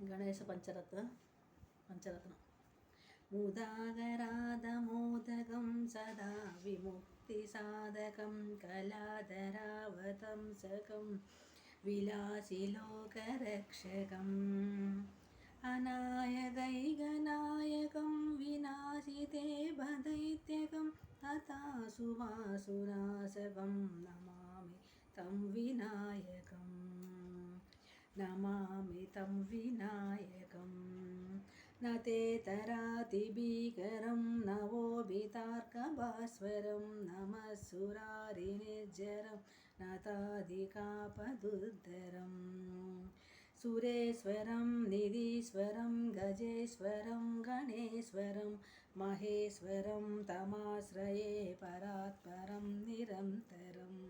गणेश पंचरत्न मुदागरादमोदकं सदा विमुक्तिसाधकं कलाधरावतंसकं विलासिलोकरक्षकम् अनायदैगनायकं विनाशिते भदैत्यकं तथा सुवासुनाशकं नमामि तं विनायकम् नमामि तं विनायकम् न ते तरातिभीकरं नवोभितार्कभास्वरं नमः सुरारिनिर्जरं नताधिकापदुद्धरम् सुरेश्वरं निधीश्वरं गजेश्वरं गणेश्वरं महेश्वरं तमाश्रये परात्परं निरन्तरम्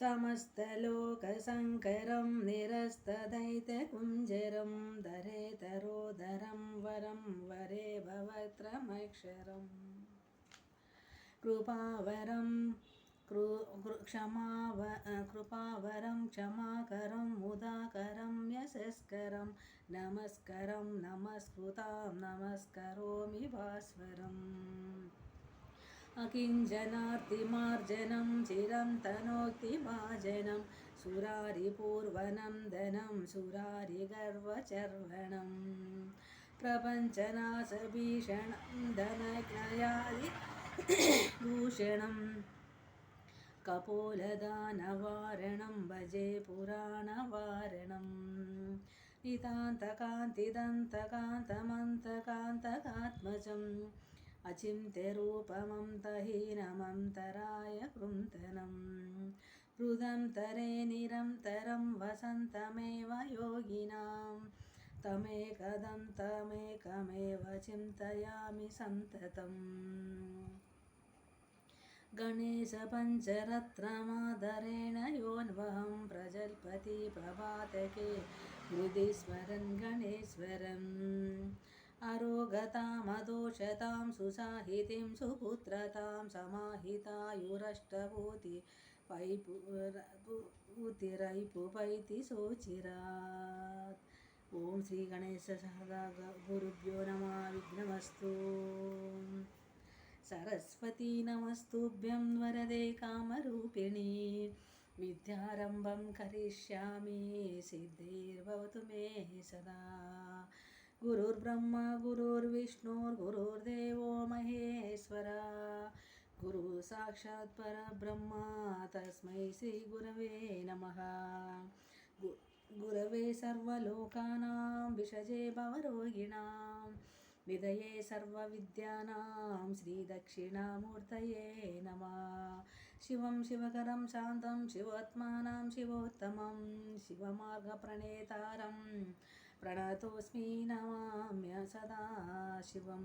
समस्तलोकशङ्करं निरस्तदैत्यकुञ्जरं धरेतरोदरं वरं वरे भवत्रमक्षरम् कृपावरं कृपावरं क्षमाकरं मुदाकरं यशस्करं नमस्करं नमस्कृतां नमस्करोमि भास्वरम् अकिञ्चनार्तिमार्जनं चिरं तनोक्तिभाजनं सुरारिपूर्वनन्दनं सुरारिगर्वचर्वणं प्रपञ्चनाशभीषणं धनज्ञयादिभूषणं कपोलदानवारणं भजे पुराणवारणम् नितान्तकान्तिदन्तकान्तमन्तकान्तकात्मजम् अचिन्त्यरूपमन्तहीनमन्तराय कृन्तनं हृदं तरे निरन्तरं वसन्तमेव योगिनां तमेकमेव चिन्तयामि सन्ततम् गणेशपञ्चरत्नमादरेण योऽन्वहं प्रजल्पति प्रभातके हृदि स्मरन् गणेश्वरम् अरोगतामदोषतां सुसाहितिं सुपुत्रतां समाहितायुरष्टभूतिरैपुपैति सोचिरात्। ओम श्री गणेश सदा गुरुभ्यो नमः। विघ्नमस्तु। सरस्वती नमस्तुभ्यं वरदे कामरूपिणी विद्यारम्भं करिष्यामि सिद्धिर्भवतु मे सदा। गुरुर्ब्रह्मा गुरुर्विष्णुर्गुरुर्देवो महेश्वरा गुरु साक्षात् परब्रह्म तस्मै श्री गुरवे नमः। गुरवे सर्वलोकानां विषजे भवरोगिणां निधये सर्वविद्यानां श्रीदक्षिणामूर्तये नमः। शिवं शिवकरं शान्तं शिवोत्मानं शिवोत्तमं शिवमार्गप्रणेतारं प्रणतोऽस्मि नमाम्य सदा शिवं।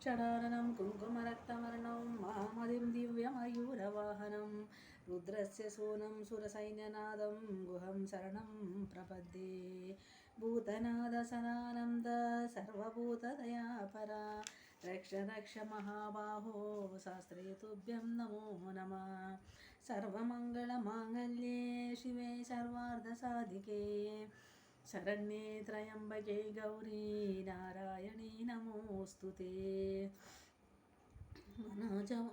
षडाननं कुङ्कुमरक्तवर्णं महामतिं दिव्यमयूरवाहनं रुद्रस्य सूनं सुरसैन्यनादं गुहं शरणं प्रपद्ये। भूतनाद सदानन्द सर्वभूतदयापरा रक्ष रक्ष महाबाहो शास्त्रे तुभ्यं नमो नमः। सर्वमङ्गलमाङ्गल्ये शिवे सर्वार्धसाधिके शरण्ये त्र्यम्बके गौरी नारायणी नमोऽस्तुते।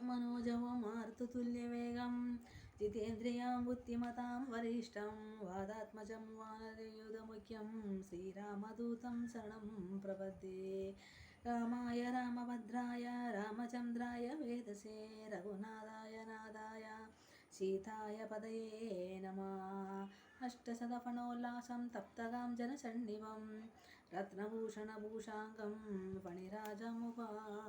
मनोजवमारुततुल्यवेगं जितेन्द्रियां बुद्धिमतां वरिष्ठं वादात्मजं वानरयूथमुख्यं श्रीरामदूतं शरणं प्रपद्ये। रामाय रामभद्राय रामचन्द्राय वेदसे रघुनाथाय नाथाय सीताय पदये नमः। अष्टशतफणोल्लासं तप्तगां जनसन्निभं रत्नभूषणभूषाङ्गं फणिराजमुपास्महे।